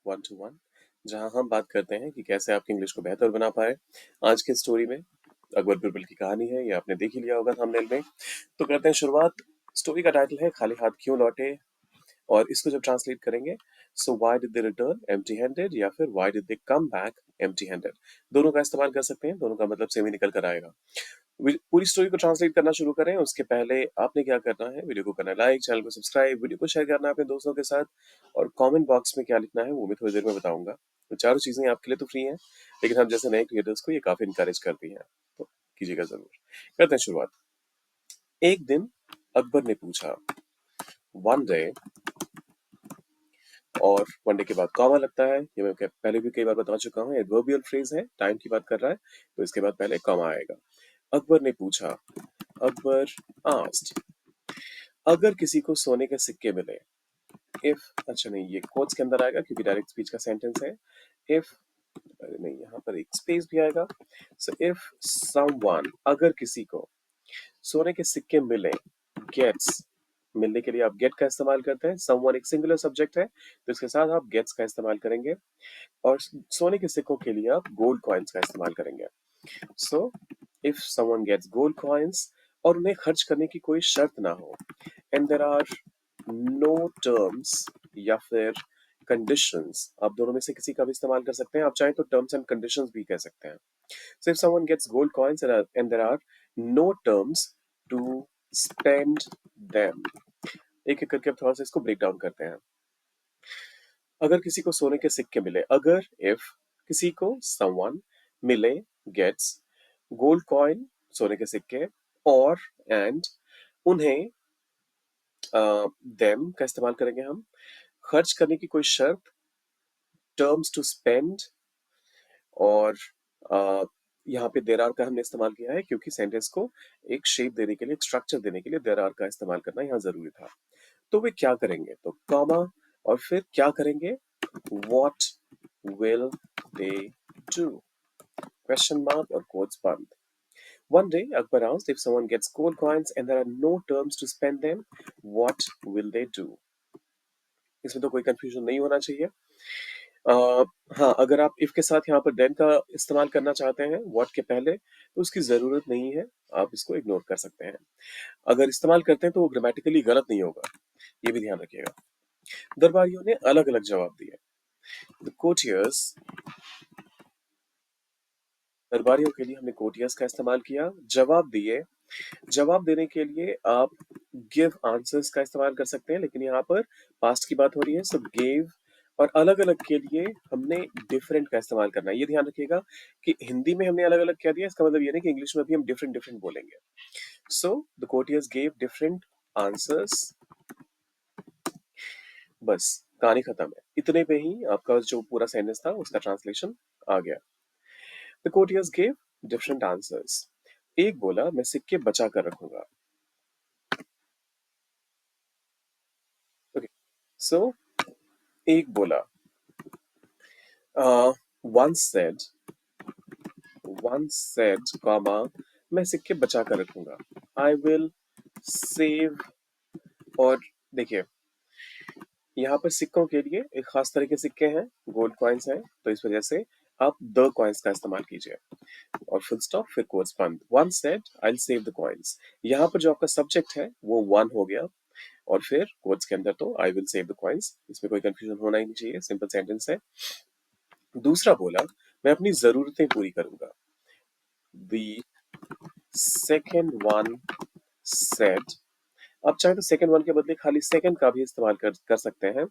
One two one, जहां हम बात करते हैं कि कैसे आपकी इंग्लिश को बेहतर बना पाए। आज की स्टोरी में अकबर बिरबल की कहानी है, ये आपने देख ही लिया होगा थंबनेल में। तो करते हैं शुरुआत। स्टोरी का टाइटल है खाली हाथ क्यों लौटे, और इसको जब ट्रांसलेट करेंगे, so why did they return empty handed या फिर why did they come back empty handed, दोनों का इस्तेमाल कर सकते हैं, दोनों का मतलब सेम ही निकल कर आएगा। पूरी स्टोरी को ट्रांसलेट करना शुरू करें उसके पहले आपने क्या करना है, वीडियो को करना है लाइक, चैनल को सब्सक्राइब, वीडियो को शेयर करना है अपने दोस्तों के साथ, और कमेंट बॉक्स में क्या लिखना है वो मैं थोड़ी देर में बताऊंगा। तो चारों चीजें आपके लिए तो फ्री हैं, लेकिन हम जैसे नए क्रिएटर्स को ये काफी इंकरेज करती हैं, तो कीजिएगा जरूर। करते हैं शुरुआत। एक दिन अकबर ने पूछा, वन डे, और वन डे के बाद कॉमा लगता है, ये मैं पहले भी कई बार बता चुका हूँ, एडवर्बियल फ्रेज है, टाइम की बात कर रहा है, तो इसके बाद पहले कॉमा आएगा। अकबर ने पूछा, अकबर आस्क्ड, अगर किसी को सोने के सिक्के मिले, इफ, अच्छा नहीं, ये कोट्स के अंदर आएगा क्योंकि डायरेक्ट स्पीच का सेंटेंस है। इफ, अरे नहीं, यहाँ पर एक स्पेस भी आएगा। सो इफ समवन, अगर किसी को सोने के सिक्के मिले, गेट्स, मिलने के लिए आप गेट का इस्तेमाल करते हैं। समवन एक सिंगुलर सब्जेक्ट है, तो इसके साथ आप गेट्स का इस्तेमाल करेंगे, और सोने के सिक्कों के लिए आप गोल्ड कॉइन्स का इस्तेमाल करेंगे। So if someone gets gold coins, और उन्हें खर्च करने की कोई शर्त ना हो, and there are no terms या फिर कंडीशंस, आप दोनों में से किसी का भी इस्तेमाल कर सकते हैं, आप चाहें तो टर्म्स एंड कंडीशंस भी कह सकते हैं। So if someone gets gold coins and there are no terms to spend them, एक एक करके अब थोड़ा सा इसको ब्रेक डाउन करते हैं। अगर किसी को सोने के सिक्के मिले, अगर, इफ, किसी को समवन मिले, गेट्स गोल्ड कॉइन, सोने के सिक्के, और एंड, उन्हें, देम का इस्तेमाल करेंगे हम, खर्च करने की कोई शर्त, टर्म्स टू स्पेंड, और यहाँ पे देर आर का हमने इस्तेमाल किया है क्योंकि सेंटेंस को एक शेप देने के लिए, एक स्ट्रक्चर देने के लिए देर आर का इस्तेमाल करना यहाँ जरूरी था। तो वे क्या करेंगे, तो कॉमा, और फिर क्या करेंगे, what will they do, question mark और कोट्स बंद। One day, Akbar asked, if someone gets gold coins and there are no terms to spend them, what will they do? इसमें तो कोई कंफ्यूजन नहीं होना चाहिए। हाँ, अगर आप इफ के साथ यहाँ पर देन का इस्तेमाल करना चाहते हैं व्हाट के पहले, तो उसकी जरूरत नहीं है, आप इसको इग्नोर कर सकते हैं। अगर इस्तेमाल करते हैं तो वो ग्रामेटिकली गलत नहीं होगा, ये भी ध्यान रखिएगा। दरबारियों ने अलग अलग जवाब दिए। द कोटियर्स, दरबारियों के लिए हमने कोटियर्स का इस्तेमाल किया। जवाब दिए, जवाब देने के लिए आप गिव आंसर्स का इस्तेमाल कर सकते हैं, लेकिन यहाँ पर पास्ट की बात हो रही है, सो गिव। और अलग अलग के लिए हमने डिफरेंट का इस्तेमाल करना है। ये ध्यान रखिएगा कि हिंदी में हमने अलग अलग कह दिया, इसका मतलब ये नहीं कि इंग्लिश में भी हम डिफरेंट डिफरेंट बोलेंगे। So the courtiers gave different answers. बस कहानी खत्म है, इतने पे ही आपका जो पूरा सेंटेंस था उसका ट्रांसलेशन आ गया। The courtiers gave different answers. एक बोला, मैं सिक्के बचा कर रखूंगा। ओके, सो एक बोला, once said, comma, मैं सिक्के बचा कर रखूंगा, I will save। और देखिए, यहाँ पर सिक्कों के लिए एक खास तरह के सिक्के हैं, गोल्ड कॉइन्स हैं, तो इस वजह से आप द कॉइन्स का इस्तेमाल कीजिए, और फुल स्टॉप, फिर कोट्स बंद। once said, I'll save the coins, यहाँ पर जो आपका सब्जेक्ट है वो वन हो गया, और फिर कोट्स के अंदर तो I will save the coins, इसमें कोई कंफ्यूजन होना ही नहीं चाहिए, सिंपल सेंटेंस है। दूसरा बोला, मैं अपनी जरूरतें पूरी करूंगा। The second one said, आप चाहे तो सेकंड वन के बदले खाली सेकंड का भी इस्तेमाल कर सकते हैं,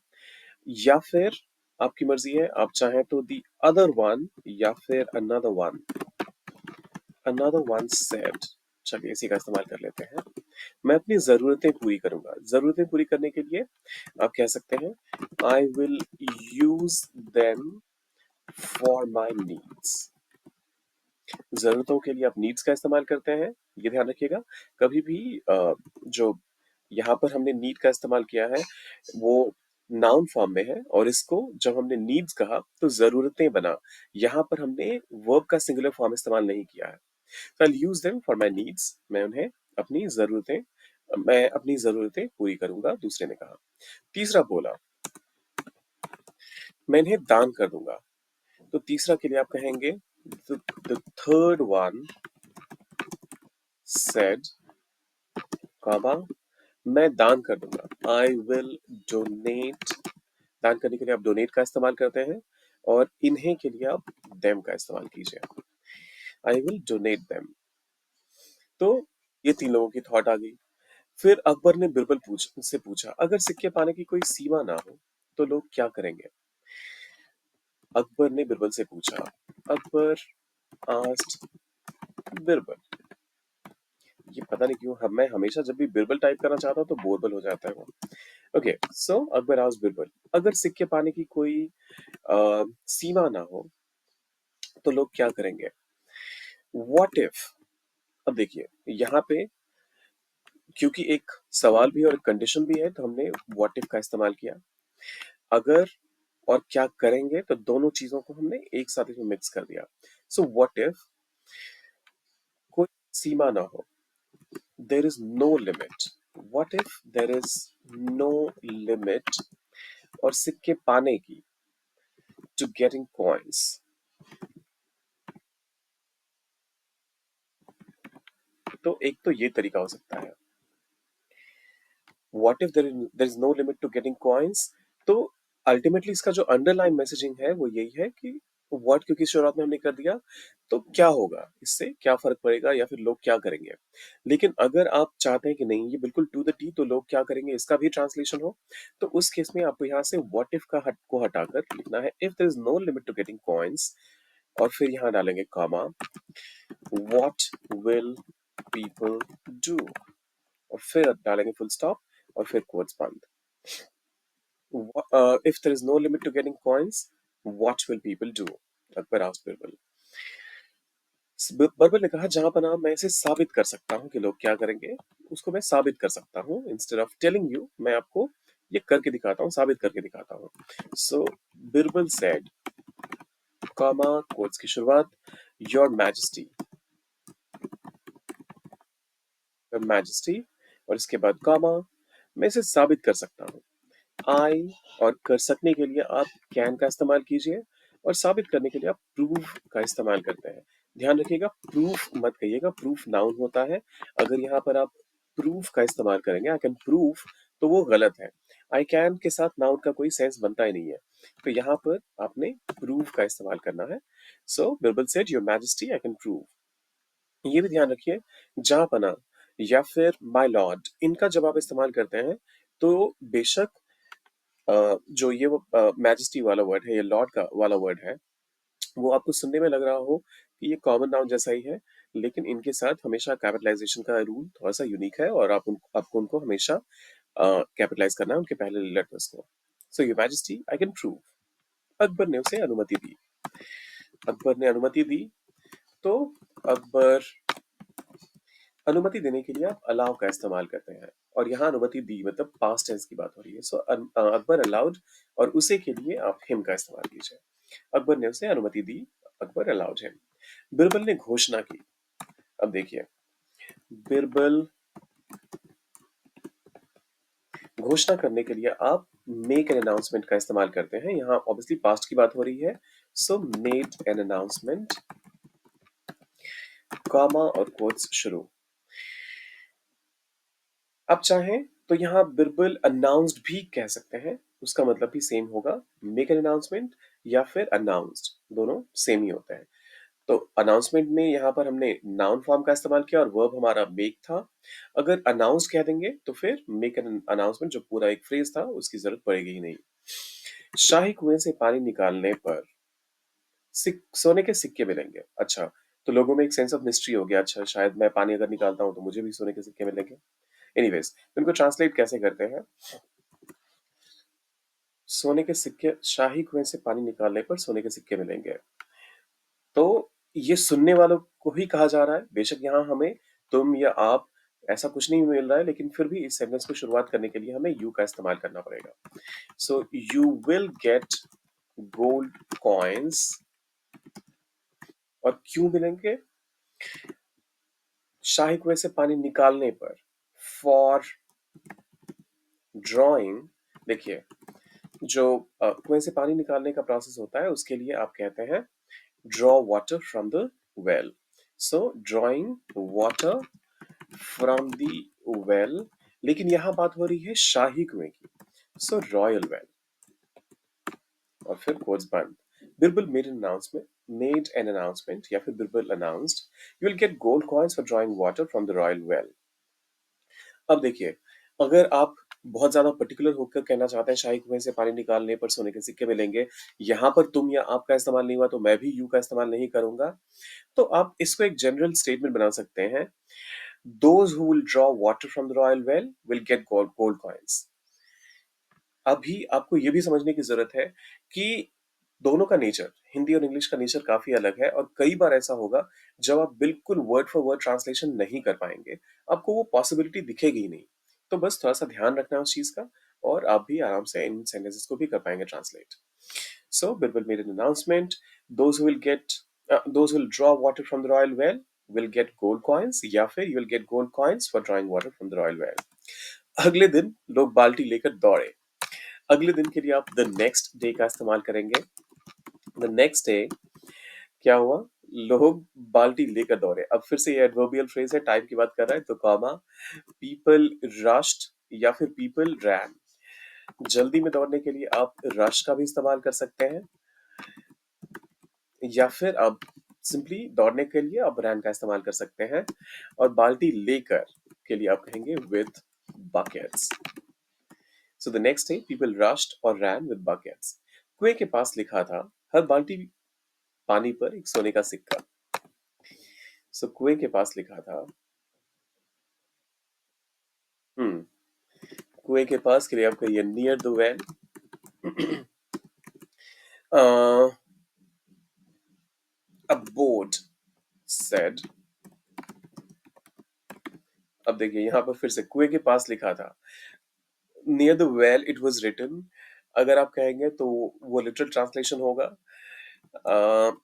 या फिर आपकी मर्जी है, आप चाहें तो दी अदर वन या फिर अनदर वन सेड। चलिए इसी का इस्तेमाल कर लेते हैं। मैं अपनी जरूरतें पूरी करूंगा, जरूरतें पूरी करने के लिए आप कह सकते हैं, I will use them for my needs. जरूरतों के लिए आप नीड्स का इस्तेमाल करते हैं, ये ध्यान रखिएगा। कभी भी जो यहाँ पर हमने नीड का इस्तेमाल किया है वो नाउन फॉर्म में है, और इसको जब हमने नीड्स कहा तो जरूरतें बना, यहाँ पर हमने वर्ब का सिंगुलर फॉर्म इस्तेमाल नहीं किया है। तो I use them for my needs, मैं उन्हें अपनी जरूरतें, मैं अपनी जरूरतें पूरी करूंगा, दूसरे ने कहा। तीसरा बोला, मैं इन्हें दान कर दूंगा। तो तीसरा के लिए आप कहेंगे the third one said, comma, मैं दान कर दूंगा। I will donate। दान करने के लिए आप डोनेट का इस्तेमाल करते हैं और इन्हें के लिए आप देम का इस्तेमाल कीजिए। I will donate them। तो ये तीन लोगों की थॉट आ गई। फिर अकबर ने बिरबल से पूछा, अगर सिक्के पाने की कोई सीमा ना हो तो लोग क्या करेंगे? अकबर ने बिरबल से पूछा। अकबर आस्क्ड बिरबल। ये पता नहीं क्यों मैं हमेशा जब भी बिरबल टाइप करना चाहता हूँ तो बोरबल हो जाता है वो। ओके, सो अकबर आस्क्ड बिरबल, अगर सिक्के पाने की कोई सीमा ना हो तो लोग क्या करेंगे? What if. अब देखिए यहाँ पे क्योंकि एक सवाल भी और एक कंडीशन भी है तो हमने व्हाट इफ का इस्तेमाल किया। अगर और क्या करेंगे तो दोनों चीजों को हमने एक साथ इसमें मिक्स कर दिया। सो व्हाट इफ कोई सीमा ना हो, there is no limit. What if there is no limit और सिक्के पाने की, टू गेटिंग कॉइन्स। तो एक तो ये तरीका हो सकता है, what if there is no limit to getting coins. तो अल्टीमेटली इसका जो अंडरलाइन मैसेजिंग है वो यही है कि व्हाट क्योंकि शुरुआत में हमने कर दिया तो क्या होगा, इससे क्या फर्क पड़ेगा या फिर लोग क्या करेंगे। लेकिन अगर आप चाहते हैं कि नहीं ये बिल्कुल टू द टी तो लोग क्या करेंगे इसका भी ट्रांसलेशन हो, तो उस केस में आपको यहाँ से व्हाट इफ का को हटाकर लिखना है if there is no limit to getting coins और फिर यहाँ डालेंगे comma, what will people do और फिर डालेंगे फुल स्टॉप और फिर कोट्स बंद। If there is no limit to getting coins, what will people do? Akbar asked Birbal. Birbal ने कहा जहां पना मैं इसे साबित कर सकता हूँ कि लोग क्या करेंगे, उसको मैं साबित कर सकता हूँ। इंस्टेड ऑफ टेलिंग यू मैं आपको ये करके दिखाता हूँ, साबित करके दिखाता हूँ। सो बिरबल सेड, कॉमा कोट्स की शुरुआत, योर मैजेस्टी, योर मैजेस्टी और इसके बाद कॉमा, मैं इसे साबित कर सकता हूँ। आई और कर सकने के लिए आप कैन का इस्तेमाल कीजिए और साबित करने के लिए आप प्रूफ का इस्तेमाल करते हैं। ध्यान रखिएगा प्रूफ मत कहिएगा, प्रूफ नाउन होता है। अगर यहाँ पर आप प्रूफ का इस्तेमाल करेंगे आई कैन प्रूफ तो वो गलत है। आई कैन के साथ नाउन का कोई सेंस बनता ही नहीं है, तो यहाँ पर आपने प्रूफ का इस्तेमाल करना है। So Birbal said your majesty I can prove. ये भी ध्यान रखिए जहांपना या फिर माय लॉर्ड इनका जब आप इस्तेमाल करते हैं तो बेशक जो ये वो मैजेस्टी वाला वर्ड है, ये लॉर्ड का वाला वर्ड है, वो आपको सुनने में लग रहा हो कि ये कॉमन नाउन जैसा ही है, लेकिन इनके साथ हमेशा कैपिटलाइजेशन का रूल थोड़ा सा यूनिक है और आपको उनको हमेशा कैपिटलाइज करना है उनके पहले लेटर्स को। So your majesty I can prove. Akbar ने उसे अनुमति दी। अकबर ने अनुमति दी तो अकबर अनुमति देने के लिए आप अलाउ का इस्तेमाल करते हैं और यहाँ अनुमति दी मतलब पास्ट टेंस की बात हो रही है। सो अकबर अलाउड और उसे के लिए आप हिम का इस्तेमाल कीजिए। अकबर ने उसे अनुमति दी, अकबर अलाउड हिम। बिरबल ने घोषणा की। अब देखिए बिरबल घोषणा करने के लिए आप मेक एन अनाउंसमेंट का इस्तेमाल करते हैं। यहाँ ऑब्वियसली पास्ट की बात हो रही है, so made an announcement, comma और कोट्स शुरू। आप चाहें तो यहाँ बिरबल अनाउंस्ड भी कह सकते हैं, उसका मतलब भी सेम होगा। मेक एन अनाउंसमेंट या फिर अनाउंस्ड दोनों सेम ही होते हैं। तो अनाउंसमेंट में यहाँ पर हमने नाउन फॉर्म का इस्तेमाल किया और वर्ब हमारा मेक था। अगर अनाउंस कह देंगे तो फिर मेक एन अनाउंसमेंट जो पूरा एक फ्रेज था उसकी जरूरत पड़ेगी ही नहीं। शाही कुएं से पानी निकालने पर सोने के सिक्के मिलेंगे। अच्छा, तो लोगों में एक सेंस ऑफ मिस्ट्री हो गया, अच्छा शायद मैं पानी अगर निकालता हूँ तो मुझे भी सोने के सिक्के मिलेंगे। एनीवेज इनको ट्रांसलेट कैसे करते हैं? सोने के सिक्के, शाही कुएं से पानी निकालने पर सोने के सिक्के मिलेंगे। तो ये सुनने वालों को ही कहा जा रहा है। बेशक यहाँ हमें तुम या आप ऐसा कुछ नहीं मिल रहा है, लेकिन फिर भी इस सेंटेंस को शुरुआत करने के लिए हमें यू का इस्तेमाल करना पड़ेगा। So you will get gold coins और क्यों मिलेंगे? शाही कुएं से पानी निकालने पर, फॉर ड्रॉइंग। देखिए जो कुएं से पानी निकालने का प्रोसेस होता है उसके लिए आप कहते हैं draw water from the well. So drawing water from the well, लेकिन यहां बात हो रही है शाही कुएं की। सो रॉयल वेल, और फिर कोट्स बंद। बिरबल मेड एन अनाउंसमेंट या फिर Birbal announced you will get gold coins for drawing water from the royal well. अब देखिए, अगर आप बहुत ज्यादा पर्टिकुलर होकर कहना चाहते हैं शाही कुएं से पानी निकालने पर सोने के सिक्के मिलेंगे, यहाँ पर तुम या आपका इस्तेमाल नहीं हुआ तो मैं भी यू का इस्तेमाल नहीं करूंगा, तो आप इसको एक जनरल स्टेटमेंट बना सकते हैं। Those who will draw water from the royal well will get gold gold coins. अभी आपको ये भी समझने की जरूरत है कि दोनों का नेचर, हिंदी और इंग्लिश का नेचर काफी अलग है, और कई बार ऐसा होगा जब आप बिल्कुल वर्ड फॉर वर्ड ट्रांसलेशन नहीं कर पाएंगे, आपको वो पॉसिबिलिटी दिखेगी ही नहीं। तो बस थोड़ा सा ध्यान रखना है उस चीज का, और आप भी आराम से इन सेंटेंसेस को भी कर पाएंगे translate. So Birbal made an announcement, those who will get those will draw water from the royal well will get gold coins, या फिर you will get gold coins for drawing water from the royal well. अगले दिन लोग बाल्टी लेकर दौड़े। अगले दिन के लिए आप द नेक्स्ट डे का इस्तेमाल करेंगे। द नेक्स्ट डे क्या हुआ? लोग बाल्टी लेकर दौड़े। अब फिर से ये एडवर्बियल फ्रेज है, टाइम की बात कर रहा है, तो कॉमा, पीपल रश्ड या फिर पीपल रैन। जल्दी में दौड़ने के लिए आप रश का भी इस्तेमाल कर सकते हैं, या फिर आप सिंपली दौड़ने के लिए आप रैन का इस्तेमाल कर सकते हैं, और बाल्टी लेकर के लिए आप कहेंगे with buckets. So the next day people rushed और रैन विद बकेट्स। कुएं के पास लिखा था, हर बाल्टी पानी पर एक सोने का सिक्का। सो कुएं के पास लिखा था, हम्म कुएं के पास के लिए आप कहिए near the well. A boat said. अब देखिए यहाँ पर फिर से कुएं के पास लिखा था, near the well it was written. अगर आप कहेंगे तो वो लिटरल ट्रांसलेशन होगा।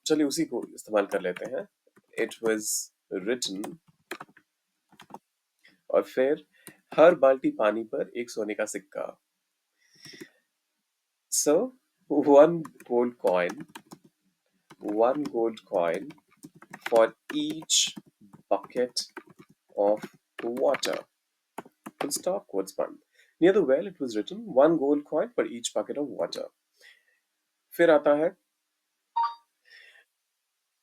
चलिए उसी को इस्तेमाल कर लेते हैं। इट वाज रिटन, और फिर हर बाल्टी पानी पर एक सोने का सिक्का। So one gold coin, one gold coin for each bucket of water. Full stop, quotes band. Near the well, it was written, one gold coin for each bucket of water. फिर आता है,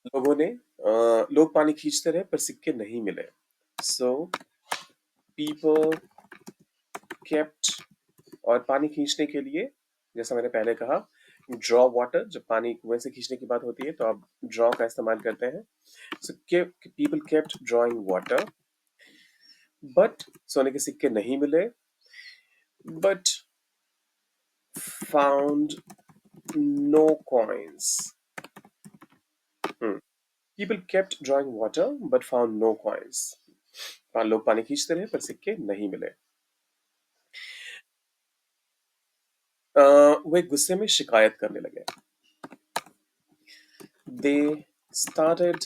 लोगों ने लोग पानी खींचते रहे पर सिक्के नहीं मिले। So people kept, और पानी खींचने के लिए जैसा मैंने पहले कहा, ड्रॉ वाटर, जब पानी कुएं से खींचने की बात होती है तो आप ड्रॉ का इस्तेमाल करते हैं। So people kept drawing water, but सोने के सिक्के नहीं मिले, but found no coins. People kept drawing water but found no coins. लोग पानी खींचते रहे पर सिक्के नहीं मिले। वे गुस्से में शिकायत करने लगे। दे स्टार्टेड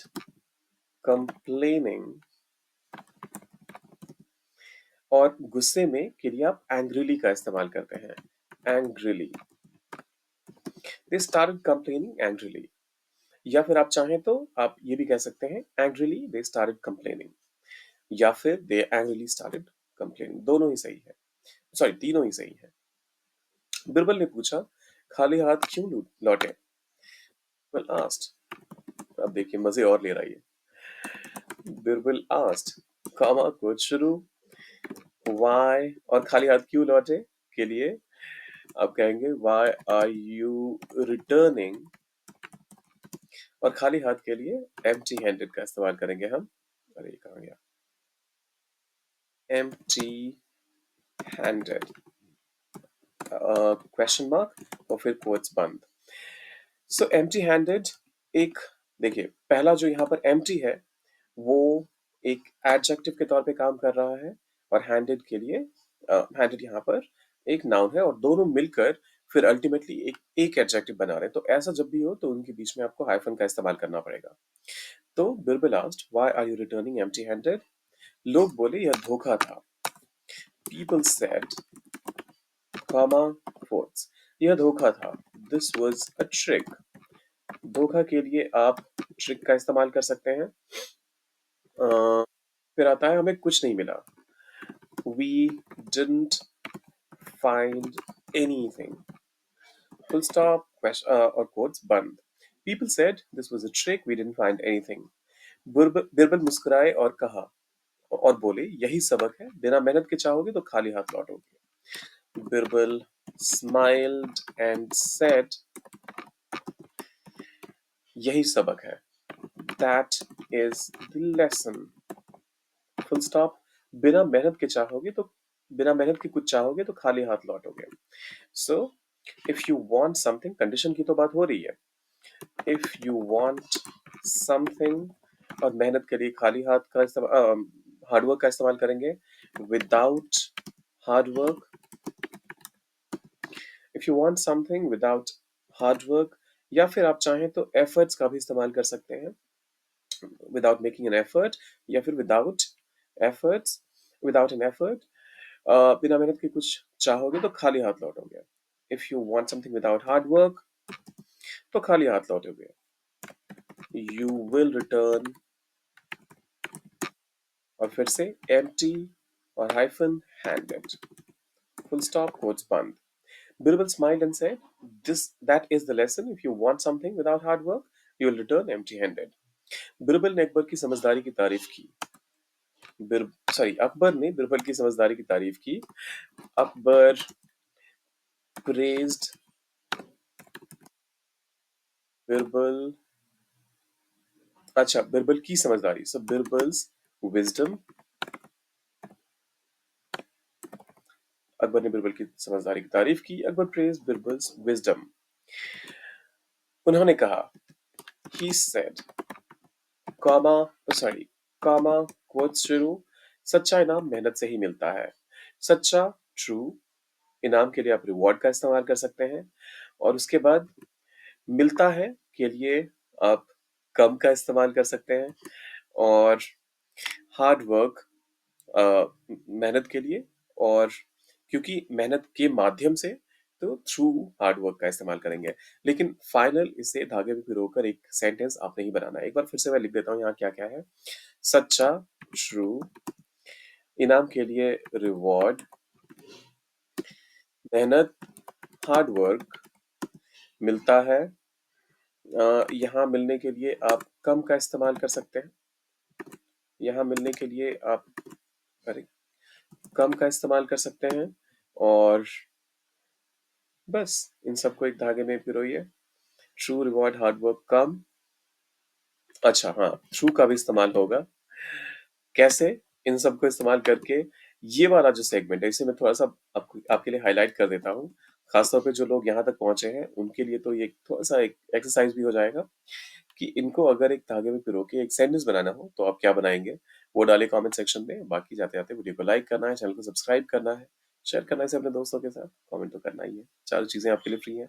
कंप्लेनिंग, और गुस्से में के लिए आप एंग्रीली का इस्तेमाल करते हैं, angrily. They started complaining angrily, या फिर आप चाहें तो आप ये भी कह सकते हैं एंग्रीली दे स्टार्टेड कंप्लेनिंग, या फिर दे एंग्रीली स्टार्टेड कंप्लेनिंग। दोनों ही सही है, सॉरी तीनों ही सही है। बिरबल ने पूछा, खाली हाथ क्यों लौटे? बिरबल आस्क्ड। अब देखिए मजे और ले रहा है ये। बिरबल आस्क्ड, कॉमा कोड शुरू, व्हाई और खाली हाथ क्यों लौटे के लिए आप कहेंगे व्हाई आर यू रिटर्निंग, और खाली हाथ के लिए एम्प्टी हैंडेड का इस्तेमाल करेंगे हम। अरे ये कहाँ गया? एम्प्टी हैंडेड, क्वेश्चन मार्क और फिर कोट्स बंद। सो एम्प्टी हैंडेड, एक देखिए पहला जो यहाँ पर एम्प्टी है वो एक एडजेक्टिव के तौर पे काम कर रहा है, और हैंडेड के लिए हैंडेड यहाँ पर एक नाउन है, और दोनों मिलकर फिर अल्टीमेटली एक एडजेक्टिव बना रहे हैं। तो ऐसा जब भी हो तो उनके बीच में आपको हाइफन का इस्तेमाल करना पड़ेगा। तो Birbal asked, why are you returning empty handed? लोग बोले यह धोखा था। People said, comma, quotes, यह धोखा था। This was a trick. धोखा के लिए आप ट्रिक का इस्तेमाल कर सकते हैं। फिर आता है हमें कुछ नहीं मिला। We didn't find anything. Full stop, question, or quotes बंद. People said this was a trick. We didn't find anything. Birbal मुस्कुराए और कहा और बोले यही सबक है, बिना मेहनत के चाहोगे तो खाली हाथ लौटोगे। बिरबल smiled and said यही सबक है। That is the lesson. Full stop. बिना मेहनत के कुछ चाहोगे तो खाली हाथ लौटोगे। So if you want something, condition की तो बात हो रही है। इफ यू वांट समथिंग और मेहनत के लिए खाली हाथ का इस्तेमाल, हार्डवर्क का इस्तेमाल करेंगे। Without hard work, if you want something without hard work, या फिर आप चाहें तो एफर्ट्स का भी इस्तेमाल कर सकते हैं। विदाउट मेकिंग एन एफर्ट, या फिर without efforts, without an effort. बिना मेहनत के कुछ चाहोगे तो खाली हाथ लौटोगे। If you want something without hard work तो खाली हाथ लौटोगे। यू विल रिटर्न, और फिर से एम्प्टी और hyphen handed. Full stop, quotes बंद। Birbal smiled and said this that is the lesson. If you want something without hard work you will return empty handed. Birbal ने अकबर की समझदारी की तारीफ की। अकबर ने बिरबल की समझदारी की तारीफ की। अकबर praised बिरबल, अच्छा बिरबल की समझदारी, सो बिरबल्स विजडम। अकबर ने बिरबल की समझदारी की तारीफ की। Akbar praise Birbal's wisdom. उन्होंने कहा, he said, comma sorry comma quotes शुरू, सच्चा इनाम मेहनत से ही मिलता है। सच्चा, ट्रू, इनाम के लिए आप रिवॉर्ड का इस्तेमाल कर सकते हैं। और उसके बाद मिलता है के लिए आप कम का इस्तेमाल कर सकते हैं। और हार्ड वर्क मेहनत के लिए, और क्योंकि मेहनत के माध्यम से तो थ्रू हार्ड वर्क का इस्तेमाल करेंगे। लेकिन फाइनल इसे धागे में पिरोकर एक सेंटेंस आपने ही बनाना है। एक बार फिर से मैं लिख देता हूँ यहाँ क्या क्या है। सच्चा, ट्रू, इनाम के लिए रिवॉर्ड, मेहनत, हार्ड वर्क, मिलता है। यहाँ मिलने के लिए आप कम का इस्तेमाल कर सकते हैं। यहाँ मिलने के लिए आप अरे कम का इस्तेमाल कर सकते हैं। और बस इन सबको एक धागे में पिरोइए। ट्रू, रिवॉर्ड, हार्ड वर्क, कम। अच्छा हाँ, ट्रू का भी इस्तेमाल होगा। कैसे? इन सबको इस्तेमाल करके ये वाला जो सेगमेंट है इसे मैं थोड़ा सा आपके लिए हाईलाइट कर देता हूँ। खासतौर पे जो लोग यहाँ तक पहुंचे हैं उनके लिए तो ये थोड़ा सा एक एक्सरसाइज भी हो जाएगा कि इनको अगर एक धागे में पिरो के एक सेंटेंस बनाना हो तो आप क्या बनाएंगे, वो डाले कमेंट सेक्शन में। बाकी जाते जाते वीडियो को लाइक करना है, चैनल को सब्सक्राइब करना है, शेयर करना है अपने दोस्तों के साथ, कमेंट तो करना ही है। चारों चीजें आपके लिए फ्री हैं,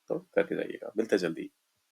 तो करके जाइएगा। मिलते हैं जल्दी।